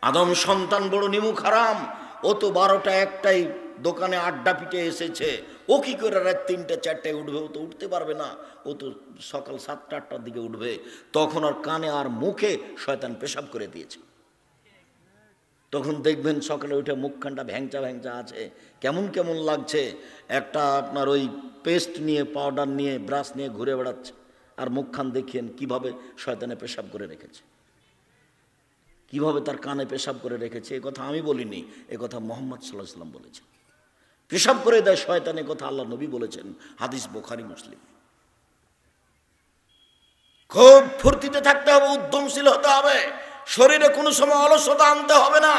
আদম সন্তান বড় নিমুখ হারাম, ও তো 12টা 1টায় দোকানে আড্ডা পিটে এসেছে, ও কি করে রাত 3টে 4টায় উঠবে? ও তো উঠতে পারবে না, ও তো সকাল 7টা 8টার দিকে উঠবে। তখন আর কানে আর মুখে শয়তান পেশাব করে দিয়েছে। তখন দেখবেন সকালে উঠে মুখখানটা ভ্যাংচা ভ্যাংচা আছে, কেমন কেমন লাগছে। একটা আপনার ওই পেস্ট নিয়ে, পাউডার নিয়ে, ব্রাশ নিয়ে ঘুরে বেড়াচ্ছে, আর মুখখান দেখিয়েন কিভাবে শয়তানে পেশাব করে রেখেছে, কিভাবে তার কানে পেশাব করে রেখেছে। এ কথা আমি বলিনি, এ কথা মুহাম্মদ সাল্লাল্লাহু আলাইহি ওয়াসাল্লাম বলেছেন। পেশাব করে দেয় শয়তান, এ কথা আল্লাহ নবী বলেছেন, হাদিস বুখারী মুসলিম। খুব ফুর্তিতে থাকতে হবে, উদ্যমশীল হতে হবে, শরীরে কোনো সময় অলসতা আনতে হবে না।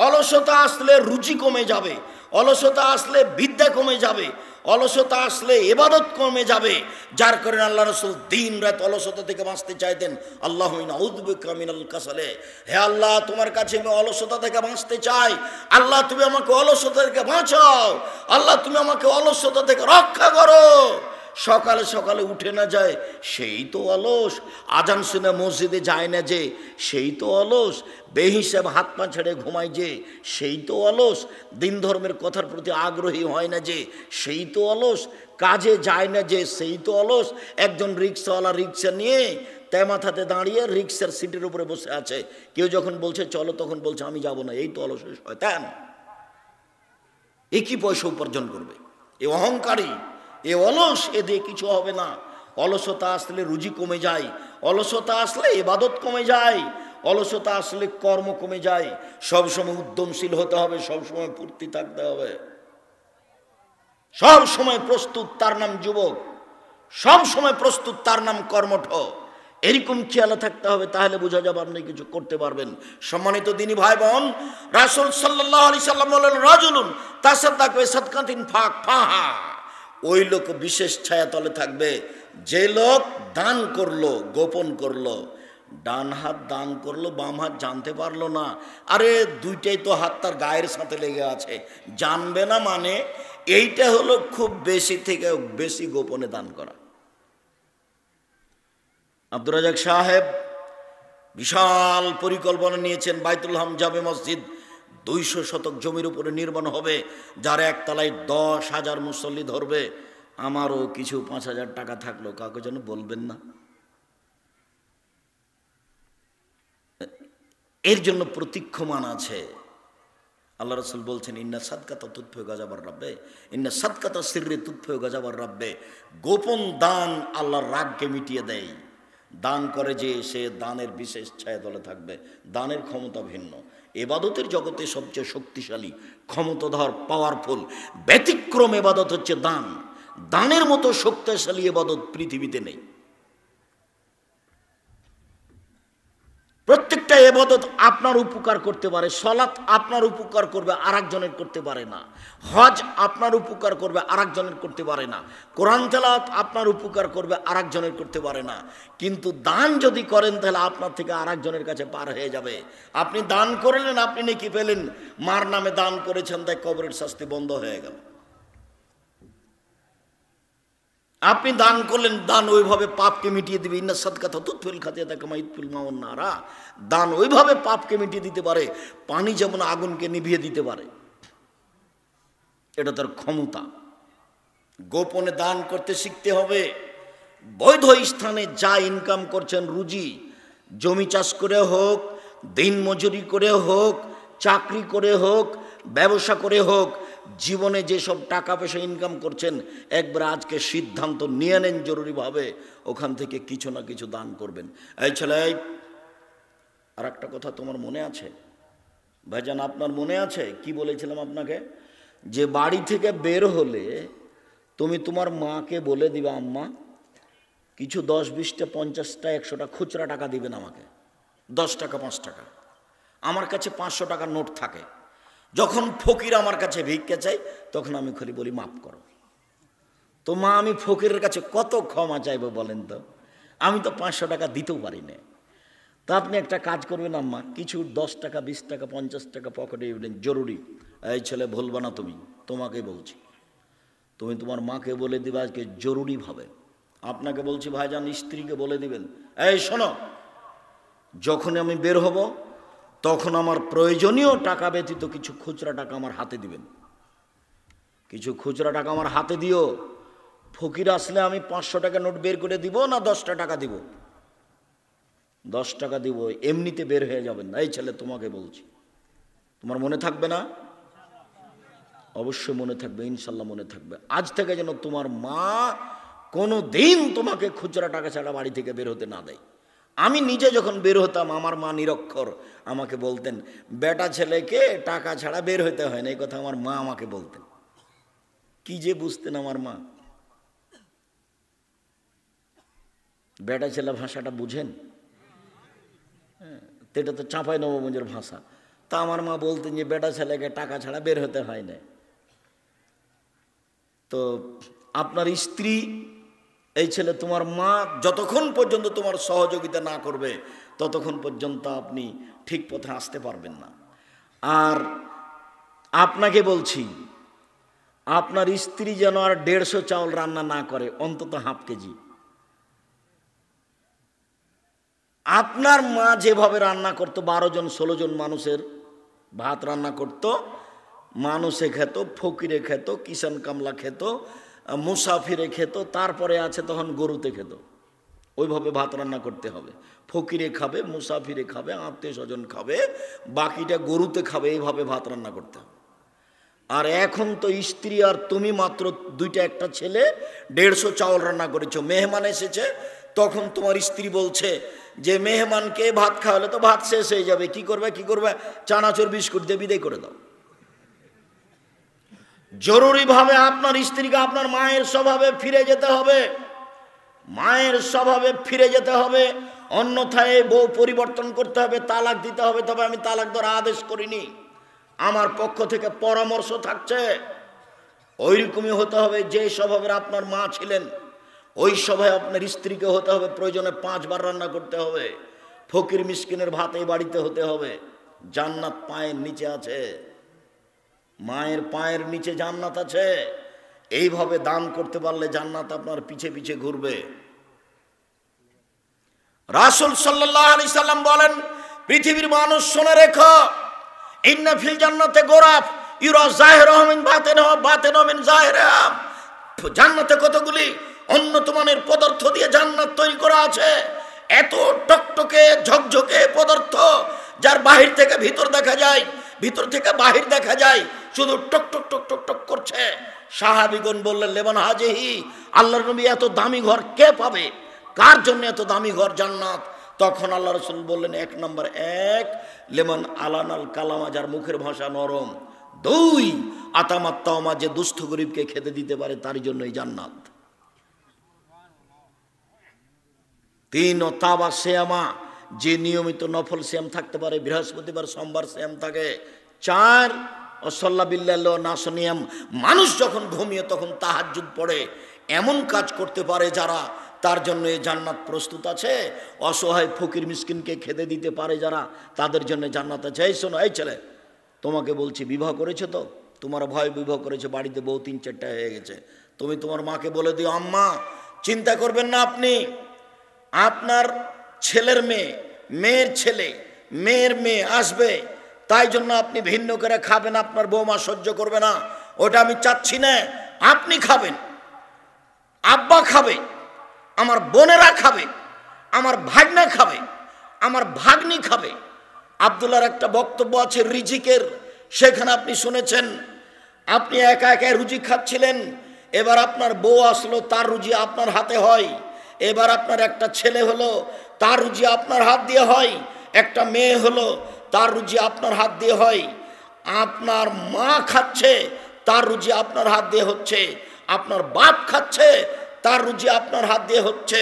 অলসতা আসলে রুচি কমে যাবে, অলসতা আসলে বিদ্যা কমে যাবে, অলসতা আসলে ইবাদত কমে যাবে। যার কারণে আল্লাহ রাসূল দিন রাত অলসতা থেকে বাঁচতে চাইতেন। আল্লাহুম্মা আউযু বিকা মিনাল কাসালে, হে আল্লাহ তোমার কাছে আমি অলসতা থেকে বাঁচতে চাই, আল্লাহ তুমি আমাকে অলসতা থেকে বাঁচাও, আল্লাহ তুমি আমাকে অলসতা থেকে রক্ষা করো। সকালে সকালে উঠে না যায়, সেই তো অলস। আজান শুনে মসজিদে যায় না যে, সেই তো অলস। বেহিসাব হাত পা ছেড়ে ঘুমায় যে, সেই তো অলস। দিন ধর্মের কথার প্রতি আগ্রহী হয় না যে, সেই তো অলস। কাজে যায় না যে, সেই তো অলস। একজন রিক্সাওয়ালা রিক্সা নিয়ে তেমাথাতে দাঁড়িয়ে রিক্সার সিটের উপরে বসে আছে, কেউ যখন বলছে চলো তখন বলছে আমি যাব না। এই তো অলস শয়তান। এ কি পয়সা উপার্জন করবে? এ অহংকারী, এ অলস, এ দিয়ে কিছু হবে না। অলসতা আসলে রুজি কমে যায়, অলসতা আসলে ইবাদত কমে যায়, অলসতা আসলে কর্ম কমে যায়। সবসময় উদ্যমশীল হতে হবে, সবসময় ফুর্তি থাকতে হবে, সব সময় প্রস্তুত তার নাম যুবক, সব সময় প্রস্তুত তার নাম কর্মঠ। এরকম খেয়াল থাকতে হবে, তাহলে বোঝা যাবে আপনি কিছু করতে পারবেন। সম্মানিত দিনী ভাই বোন, রাসূল সাল্লাল্লাহু আলাইহি সাল্লাম বলেন, রাজুলুন তাসাদ্দাকা বিসাদকাতিন ফাহা, ওই লোক বিশেষ ছায়া তলে থাকবে যে লোক দান করলো, গোপন করলো। ডান হাত দান করলো, বাম হাত জানতে পারলো না। আরে দুইটাই তো হাত তার গায়ের সাথে লেগে আছে, জানবে না মানে? এইটা হলো খুব বেশি থেকে বেশি গোপনে দান করা। আব্দুর রাজ্জাক সাহেব বিশাল পরিকল্পনা নিয়েছেন, বাইতুল হাম জামে মসজিদ 200 শতক জমির উপরে নির্মাণ হবে, যার একতলায় 10,000 মুসল্লি ধরবে। আমারও কিছু 5,000 টাকা থাকলো, কাউকে যেন বলবেন না। এর জন্য প্রতীক্ষমান আছে। আল্লাহ রাসূল বলছেন, ইন্না সাদকাতা তুতফিউ গাযাবার রাব্বে, ইন্না সাদকাতা সিররি তুতফিউ গাযাবার রাব্বে। গোপন দান আল্লাহর রাগকে মিটিয়ে দেয়। দান করে যে, সে দানের বিশেষ ছায়া তলে থাকবে। দানের ক্ষমতা ভিন্ন। ইবাদতের জগতে সবচেয়ে শক্তিশালী, ক্ষমতাধর, পাওয়ারফুল, ব্যতিক্রম ইবাদত হচ্ছে দান। দানের মতো শক্তিশালী ইবাদত পৃথিবীতে নেই। প্রত্যেকটা ইবাদত আপনার উপকার করতে পারে। সালাত আপনার উপকার করবে, আরেকজনের করতে পারে না। হজ আপনার উপকার করবে, আরেকজনের করতে পারে না। কোরআন তেলাওয়াত আপনার উপকার করবে, আরেকজনের করতে পারে না। কিন্তু দান যদি করেন তাহলে আপনার থেকে আরেকজনের কাছে পার হয়ে যাবে। আপনি দান করলেন, আপনি নেকি পেলেন। মার নামে দান করেছেন, তাই কবরের শাস্তি বন্ধ হয়ে গেল। আপনি দান করলেন, দান ওইভাবে পাপকে মিটিয়ে দিবে। ইন্না সাদকাতা তুতফিউল খাতিয়াতা কামা ইতফিউল মাউন নারা। দান ওইভাবে পাপকে মিটিয়ে দিতে পারে, পানি যেমন আগুনকে নিভিয়ে দিতে পারে। এটা তার ক্ষমতা। গোপনে দান করতে শিখতে হবে। বৈধ স্থানে যা ইনকাম করছেন, রুজি, জমি চাষ করে হোক, দিন মজুরি করে হোক, চাকরি করে হোক, ব্যবসা করে হোক, জীবনে যেসব টাকা পয়সা ইনকাম করছেন, একবার আজকে সিদ্ধান্ত নিয়ে নেন জরুরিভাবে ওখান থেকে কিছু না কিছু দান করবেন। এই ছেলে, আর একটা কথা তোমার মনে আছে ভাইজান? আপনার মনে আছে কি বলেছিলাম আপনাকে? যে বাড়ি থেকে বের হলে তুমি তোমার মাকে বলে দিবে, আম্মা কিছু 10, 20টা, 50টা, 100টা খুচরা টাকা দিবেন আমাকে। 10 টাকা, 5 টাকা। আমার কাছে 500 টাকার নোট থাকে। যখন ফকির আমার কাছে ভিক্ষা চাই, তখন আমি খালি বলি মাফ করো। তো মা, আমি ফকিরের কাছে কত ক্ষমা চাইবো বলেন তো? আমি তো 500 টাকা দিতেও পারি না। তা আপনি একটা কাজ করবেন আম্মা, কিছু 10 টাকা, 20 টাকা, 50 টাকা পকেটে ইউলেন, জরুরি। এই ছেলে, ভুলবা না, তুমি, তোমাকে বলছি, তুমি তোমার মাকে বলে দিবা আজকে জরুরিভাবে। আপনাকে বলছি ভাইজান, স্ত্রীকে বলে দিবেন, এই শোনো, যখন আমি বের হব তখন আমার প্রয়োজনীয় টাকা ব্যতীত কিছু খুচরা টাকা আমার হাতে দিবেন, কিছু খুচরা টাকা আমার হাতে দিও। ফকির আসলে আমি 500 টাকা নোট বের করে দিব না 10টা টাকা দিব? 10 টাকা দিব, এমনিতে বের হয়ে যাবেন না। এই ছেলে তোমাকে বলছি, তোমার মনে থাকবে না? অবশ্যই মনে থাকবে, ইনশাল্লাহ মনে থাকবে। আজ থেকে যেন তোমার মা কোনো দিন তোমাকে খুচরা টাকা ছাড়া বাড়ি থেকে বের হতে না দেয়। আমি নিজে যখন বের হতাম, আমার মা নিরক্ষর আমাকে বলতেন, বেটা ছেলেকে টাকা ছাড়া বের হতে হয় না, এই কথা আমার মা আমাকে বলতেন। কি যে বুঝতেন আমার মা। বেটা ছেলে ভাষাটা বুঝেন? এটা তো চাঁপাই নবগঞ্জের ভাষা। তা আমার মা বলতেন যে বেটা ছেলেকে টাকা ছাড়া বের হতে হয় না। তো আপনার স্ত্রী, এই ছেলে তোমার মা যতক্ষণ পর্যন্ত তোমার সহযোগিতা না করবে ততক্ষণ পর্যন্ত আপনি ঠিক পথে আসতে পারবেন না। আর আপনাকে বলছি, আপনার স্ত্রী যেন আর 150 চাউল রান্না না করে, অন্তত ½ কেজি। আপনার মা যেভাবে রান্না করতো, 12 জন 16 জন মানুষের ভাত রান্না করত, মানুষে খেত, ফকিরে খেত, কিষান কামলা খেত, মুসাফিরে খেত, তারপরে আছে তখন গরুতে খেত। ওইভাবে ভাত রান্না করতে হবে। ফকিরে খাবে, মুসাফিরে খাবে, আত্মীয় স্বজন খাবে, বাকিটা গরুতে খাবে, এইভাবে ভাত রান্না করতে হবে। আর এখন তো স্ত্রী আর তুমি মাত্র 2টা, একটা ছেলে, 150 চাউল রান্না করেছো। মেহমান এসেছে, তখন তোমার স্ত্রী বলছে যে মেহমানকে ভাত খাওয়ালে তো ভাত শেষ হয়ে যাবে, কি করবে? চানাচুর বিস্কুট দিয়ে বিদায় করে দাও। জরুরিভাবে আপনার স্ত্রীকে আপনার মায়ের স্বভাবে ফিরে যেতে হবে, মায়ের স্বভাবে ফিরে যেতে হবে। অন্যথায় বউ পরিবর্তন করতে হবে, তালাক দিতে হবে। তবে আমি তালাক দেওয়ার আদেশ করিনি, আমার পক্ষ থেকে পরামর্শ থাকছে। ওইরকমই হতে হবে যে স্বভাবের আপনার মা ছিলেন, ওই স্বভাবে আপনার স্ত্রীকে হতে হবে। প্রয়োজনে 5 বার রান্না করতে হবে। ফকির মিসকিনের ভাত এই বাড়িতে হতে হবে। জান্নাত পায়ের নিচে আছে, মায়ের পায়ের নিচে জান্নাত আছে। এইভাবে দান করতে পারলে জান্নাত আপনার পিছে পিছে ঘুরবে। রাসূল সাল্লাল্লাহু আলাইহি সাল্লাম বলেন, পৃথিবীর মানুষ শুনে রেখো, ইন্না ফিল জান্নাতে গোরাফ ইউরা যাহিরুহু মিন বাতিনিহা বাতিনুহু মিন যাহিরিহা। জান্নাতে কতগুলি উন্নত মানের পদার্থ দিয়ে জান্নাত তৈরি করা আছে। এত টকটকে ঝকঝকে পদার্থ, যার বাহির থেকে ভিতর দেখা যায়, ভিতর থেকে বাহির দেখা যায়, শুধু টক টক টক টক টক করছে। সাহাবীগণ বললেন, লেমান হাজিহি, আল্লাহর নবী এত দামি ঘর কে পাবে? কার জন্য এত দামি ঘর জান্নাত? তখন আল্লাহ রাসূল বললেন, 1 নম্বর লেমান আলানাল কালামা, যার মুখের ভাষা নরম। 2 আতামাত্তাওমা, যে দুস্থ গরিবকে খেতে দিতে পারে, তার জন্যই জান্নাত। 3 তাবা সিয়ামা, যে নিয়মিত নফল সিয়াম থাকতে পারে, বৃহস্পতিবার সোমবার সিয়াম থাকে। 4 ওয়াসাল্লা বিল্লাহি নাসনিয়াম, মানুষ যখন ঘুমিয়ে তখন তাহাজ্জুদ পড়ে, এমন কাজ করতে পারে যারা, তার জন্য এই জান্নাত প্রস্তুত আছে। অসহায় ফকির মিসকিনকে খেতে দিতে পারে যারা, তাদের জন্য জান্নাত আছে। এই শোনো, এই ছেলে, তোমাকে বলছি, বিবাহ করেছো তো? তোমার ভয় বিবাহ করেছে, বাড়িতে বউ 3-4টা হয়ে গেছে। তুমি তোমার মাকে বলে দিও, আম্মা চিন্তা করবেন না, আপনি আপনার ছেলের মেয়ে, মেয়ের ছেলে, মেয়ের মেয়ে আসবে, তাই জন্য আপনি ভিন্ন করে খাবেন, আপনার বৌমা সহ্য করবে না, ওটা আমি চাচ্ছি না। আপনি খাবেন, আব্বা খাবে, আমার বোনেরা খাবে, আমার ভাগনা খাবে, আমার ভাগ্নি খাবে। আব্দুল্লাহর একটা বক্তব্য আছে রিজিকের, সেখানে আপনি শুনেছেন, আপনি একা একা রুজি খাচ্ছিলেন, এবার আপনার বউ আসলো, তার রুজি আপনার হাতে হয়। এবার আপনার একটা ছেলে হলো, তার রুজি আপনার হাত দিয়ে হয়। একটা মেয়ে হলো, তার রুজি আপনার হাত দিয়ে হয়। আপনার মা খাচ্ছে, তার রুজি আপনার হাত দিয়ে হচ্ছে। আপনার বাপ খাচ্ছে, তার রুজি আপনার হাত দিয়ে হচ্ছে।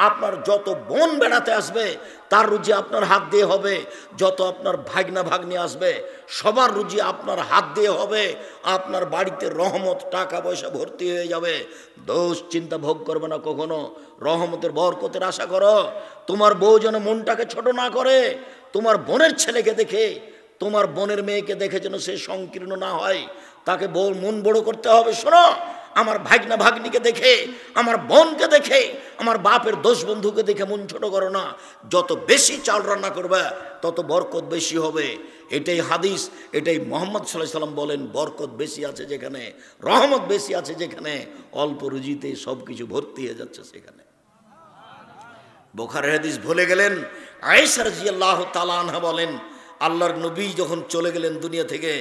আপনার যত বোন বেড়াতে আসবে, তার রুজি আপনার হাত দিয়ে হবে। যত আপনার ভাগনা ভাগ্নি আসবে, সবার রুজি আপনার হাত দিয়ে হবে। আপনার বাড়িতে রহমত, টাকা পয়সা ভর্তি হয়ে যাবে। দোষ চিন্তা ভোগ করবে না কখনো, রহমতের বরকতের আশা করো। তোমার বউ যেন মনটাকে ছোট না করে, তোমার বোনের ছেলেকে দেখে, তোমার বোনের মেয়েকে দেখে যেন সে সংকীর্ণ না হয়, তাকে মন বড় করতে হবে। শোনো, আমার ভাগনা ভাগ্নিকে দেখে, আমার বোনকে দেখে, আমার বাপের দোষ বন্ধুকে দেখে মন ছোট করো না। যত বেশি চাল রান্না করবে তত বরকত বেশি হবে। এটাই হাদিস, এটাই মুহাম্মদ সাল্লাল্লাহু আলাইহি সাল্লাম বলেন, বরকত বেশি আছে যেখানে, রহমত বেশি আছে যেখানে, অল্প রুজিতে সব কিছু ভর্তি হয়ে যাচ্ছে সেখানে। বুখারীর হাদিস ভুলে গেলেন? আয়েশা রাদিয়াল্লাহু তাআলা আনহা বলেন, আল্লাহর নবী যখন চলে গেলেন দুনিয়া থেকে,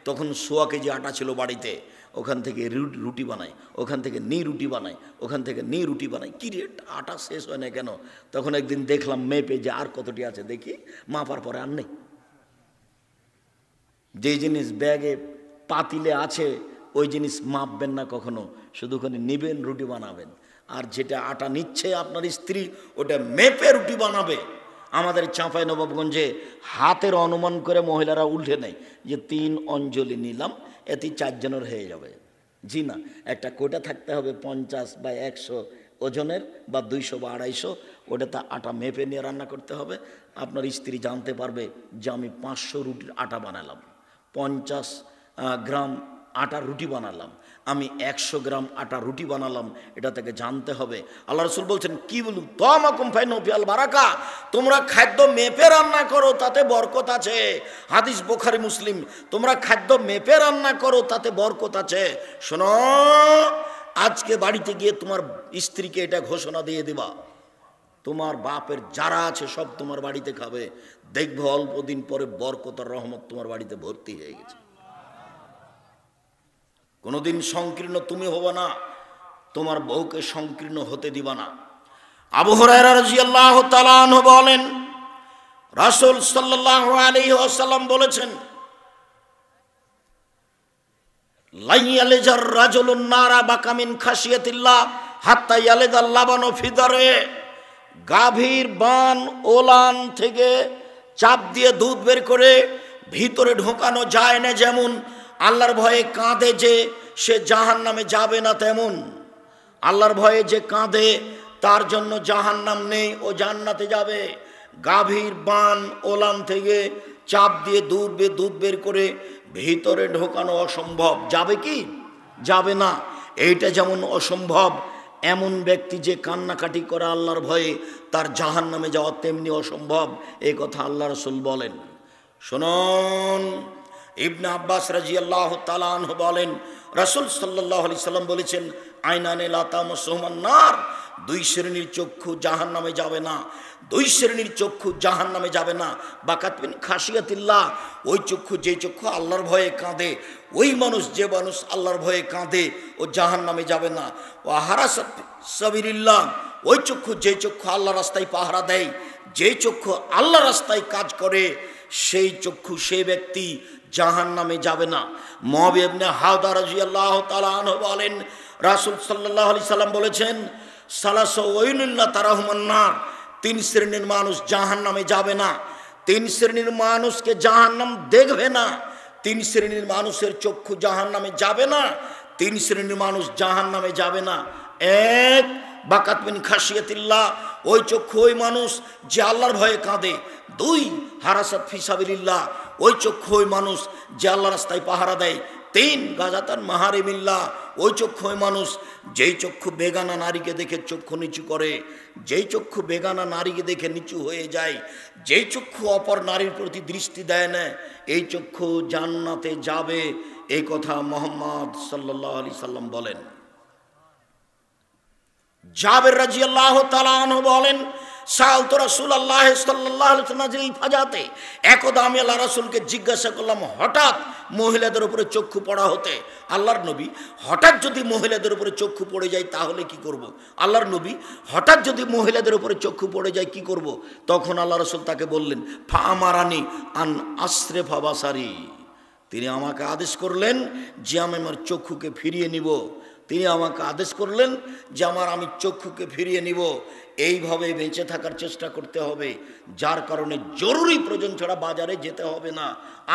তখন 100 কেজি আটা ছিল বাড়িতে। ওখান থেকে রুটি বানাই, ওখান থেকে রুটি বানাই, ওখান থেকে রুটি বানাই। কি রে, আটা শেষ হয় না কেন? তখন একদিন দেখলাম মেপে যে আর কতটি আছে, দেখি মাপার পরে আর নেই। যে জিনিস ব্যাগে পাতিলে আছে ওই জিনিস মাপবেন না কখনো, শুধু ওখানে নেবেন, রুটি বানাবেন। আর যেটা আটা নিচ্ছে আপনার স্ত্রী, ওটা মেপে রুটি বানাবে। আমাদের চাঁপাইনবাবগঞ্জে হাতের অনুমান করে মহিলারা উল্টে নেয় যে 3 অঞ্জলি নিলাম, এতে 4 জনের হয়ে যাবে। জি না, একটা কোটা থাকতে হবে 50 বা 100 ওজনের, বা 200 বা 250। ওটাতে আটা মেপে নিয়ে রান্না করতে হবে। আপনার স্ত্রী জানতে পারবে যে আমি 500 রুটির আটা বানালাম, 50 গ্রাম আটা রুটি বানালাম, আমি 100 গ্রাম আটা রুটি বানালাম, এটা থেকে জানতে হবে। আল্লাহ রাসূল বলছেন, কি বলু তামাকুম ফাইনু ফিল বারাকা, তোমরা খাদ্য মেপে রান্না করো তাতে বরকত আছে। হাদিস বুখারী মুসলিম। তোমরা খাদ্য মেপে রান্না করো তাতে বরকত আছে। শোনো, আজকে বাড়িতে গিয়ে তোমার স্ত্রীকে এটা ঘোষণা দিয়ে দিবা, তোমার বাপের যারা আছে সব তোমার বাড়িতে খাবে, দেখবে অল্প দিন পরে বরকত আর রহমত তোমার বাড়িতে ভর্তি হয়ে গেছে। কোনোদিন সংকীর্ণ তুমি হবে না, তোমার বউকে সংকীর্ণ হতে দিবা না। আবু হুরায়রা রাদিয়াল্লাহু তাআলা আনহু বলেন, রাসূল সাল্লাল্লাহু আলাইহি ওয়াসাল্লাম বলেছেন, লা ইয়ালিজার রাজুলুন নারা বাকামিন খাশিয়াতিল্লাহ হাত্তা ইয়ালিদাল লাবানু ফি দারে। গাভীর বান ওলান থেকে চাপ দিয়ে দুধ বের করে ভিতরে ঢোকানো যায় না, যেমন আল্লাহর ভয়ে কাঁদে যে সে জাহান্নামে যাবে না, তেমন আল্লাহর ভয়ে যে কাঁদে তার জন্য জাহান্নাম নেই, ও জান্নাতে যাবে। গাভীর বান ওলান থেকে চাপ দিয়ে দুধ বের করে ভিতরে ঢোকানো অসম্ভব, যাবে কি? যাবে না। এইটা যেমন অসম্ভব, এমন ব্যক্তি যে কান্নাকাটি করে আল্লাহর ভয়ে, তার জাহান্নামে যাওয়া তেমনি অসম্ভব। এই কথা আল্লাহ রাসূল বলেন। শুনুন, ইবনে আব্বাস রাদিয়াল্লাহু তাআলা আনহু বলেন, রাসূল সাল্লাল্লাহু আলাইহি সাল্লাম বলেছেন, আইনানে লা তামাসসুহুমান নার, 2 শ্রেণীর চক্ষু জাহান্নামে যাবে না, 2 শ্রেণীর চক্ষু জাহান্নামে যাবে না। বাকাত মিন খাশিয়াতিল্লাহ, ওই চক্ষু যে চক্ষু আল্লাহর ভয়ে কাঁদে, ওই মানুষ যে মানুষ আল্লাহর ভয়ে কাঁদে ও জাহান্নামে যাবে না। ও হারাসাত সাবিলিল্লাহ, ওই চক্ষু যে চক্ষু আল্লাহর রাস্তায় পাহারা দেয়, যে চক্ষু আল্লাহর রাস্তায় কাজ করে, সেই চক্ষু সেই ব্যক্তি জাহান্নামে যাবে না। মুআবিয়া ইবনে হাওদা রাদিয়াল্লাহু তাআলা আনহু বলেন, রাসূল সাল্লাল্লাহু আলাইহি সাল্লাম বলেছেন, সালাসু ওয়াইনুল্লাহ তারাহুমান নার, 3 শ্রেণীর মানুষ জাহান্নামে যাবে না। 3 শ্রেণীর মানুষকে জাহান্নাম দেখবে না। 3 শ্রেণীর মানুষের চক্ষু জাহান্নামে যাবে না। 3 শ্রেণীর মানুষ জাহান্নামে যাবে না। 1, বাকাত মিন খাশিয়াতিল্লাহ, ওই চক্ষু ওই মানুষ যে আল্লাহর ভয়ে কাঁদে। 2, হারাসাত ফি সাবিলিল্লাহ, ওই চক্ষু ওই মানুষ যে আল্লাহর রাস্তায় পাহারা দেয়। 3, গাজাতান মাহারিমিল্লাহ, ওই চক্ষু ওই মানুষ যেই চক্ষু বেগানা নারীকে দেখে চক্ষু নিচু করে, যেই চক্ষু বেগানা নারীকে দেখে নিচু হয়ে যায়, যেই চক্ষু অপর নারীর প্রতি দৃষ্টি দেয় না, এই চক্ষু জান্নাতে যাবে। এই কথা মুহাম্মদ সাল্লাল্লাহু আলাইহি সাল্লাম বলেন। জাবের রাদিয়াল্লাহু তাআলা আনহু বলেন, সাআলতু রাসূলুল্লাহ সাল্লাল্লাহু আলাইহি ওয়াসাল্লাম ফাজাতে, একদা আমি আল্লাহ রাসূলকে জিজ্ঞাসা করলাম, হঠাৎ মহিলাদের উপরে চক্ষু পড়া হতে, আল্লাহর নবী, হঠাৎ যদি মহিলাদের উপরে চক্ষু পড়ে যায় তাহলে কি করব? আল্লাহর নবী, হঠাৎ যদি মহিলাদের উপরে চক্ষু পড়ে যায় কি করব? তখন আল্লাহ রাসূল তাকে বললেন, ফা আমারানি আন আসরিফা বাসারি, তিনি আমাকে আদেশ করলেন যে আমি আমার চক্ষুকে ফিরিয়ে নিব। তিনি আমাকে আদেশ করলেন যে আমি চক্ষুকে ফিরিয়ে নিব। এইভাবে বেঁচে থাকার চেষ্টা করতে হবে, যার কারণে জরুরি প্রয়োজন ছাড়া বাজারে যেতে হবে না।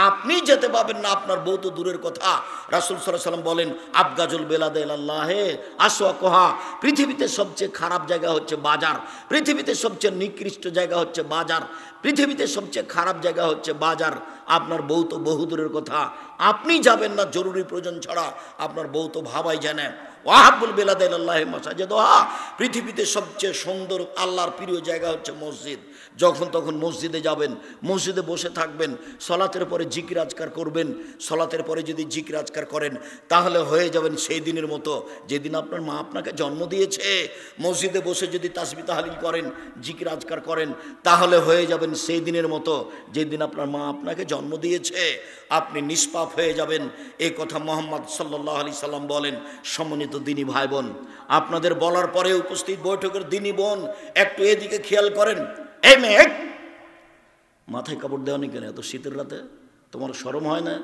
আপনি যেতে পাবেন না, আপনার বউ তো দূরের কথা। রাসূল সাল্লাল্লাহু আলাইহি ওয়াসাল্লাম বলেন, আবগাজুল বেলাদে ইলাল্লাহে আসওয়াকুহা, পৃথিবীতে সবচেয়ে খারাপ জায়গা হচ্ছে বাজার, পৃথিবীতে সবচেয়ে নিকৃষ্ট জায়গা হচ্ছে বাজার, পৃথিবীতে সবচেয়ে খারাপ জায়গা হচ্ছে বাজার। আপনার বউ তো বহু দূরের কথা, আপনি যাবেন না জরুরি প্রয়োজন ছাড়া, আপনার বউ তো ভাবাই জানে। ওয়াহাবুল বেলাদ ইলাল্লাহি মাসাজিদুহা, পৃথিবীতে সবচেয়ে সুন্দর আল্লাহর প্রিয় জায়গা হচ্ছে মসজিদ। যখন তখন মসজিদে যাবেন, মসজিদে বসে থাকবেন, সলাতের পরে জিকির আজকার করবেন। সলাতের পরে যদি জিকির আজকার করেন তাহলে হয়ে যাবেন সেই দিনের মতো যেদিন আপনার মা আপনাকে জন্ম দিয়েছে। মসজিদে বসে যদি তাসবিহ তাহলিল করেন, জিকির আজকার করেন, তাহলে হয়ে যাবেন সেই দিনের মতো যেদিন আপনার মা আপনাকে জন্ম দিয়েছে। আপনি নিষ্পাপ হয়ে যাবেন, এই কথা মুহাম্মদ সাল্লাল্লাহু আলাইহি সাল্লাম বলেন। সম্মানিত দিনী ভাই বোন, আপনাদের বলার পরে উপস্থিত বৈঠকের দিনী বোন একটু এদিকে খেয়াল করেন। এই মেয়ে, মাথায় কাপড় দেওয়া নি কেন এত শীতের রাতে? তোমার শরম হয় না?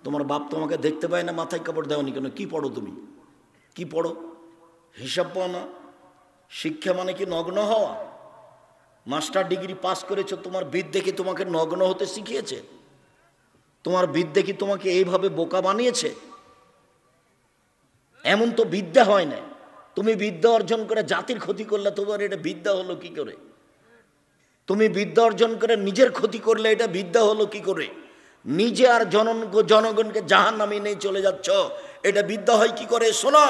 তোমার বাপ তোমাকে দেখতে পায় না? মাথায় কাপড় দেওয়া নি কেন? কি পড়ো তুমি? কি পড়ো? হিসাব পাও না? শিক্ষা মানে কি নগ্ন হওয়া? মাস্টার ডিগ্রি পাস করেছো, তোমার বিদ্যে কি তোমাকে নগ্ন হতে শিখিয়েছে? তোমার বিদ্যে কি তোমাকে এইভাবে বোকা বানিয়েছে? এমন তো বিদ্যা হয় না। তুমি বিদ্যা অর্জন করে জাতির ক্ষতি করলে তোমার এটা বিদ্যা হলো কি করে? তুমি বিদ্যা অর্জন করে নিজের ক্ষতি করলে এটা বিদ্যা হলো কি করে? নিজে আর জনগণকে জাহান্নামে নিয়ে চলে যাচ্ছ, এটা বিদ্যা হয় কি করে? শোনো,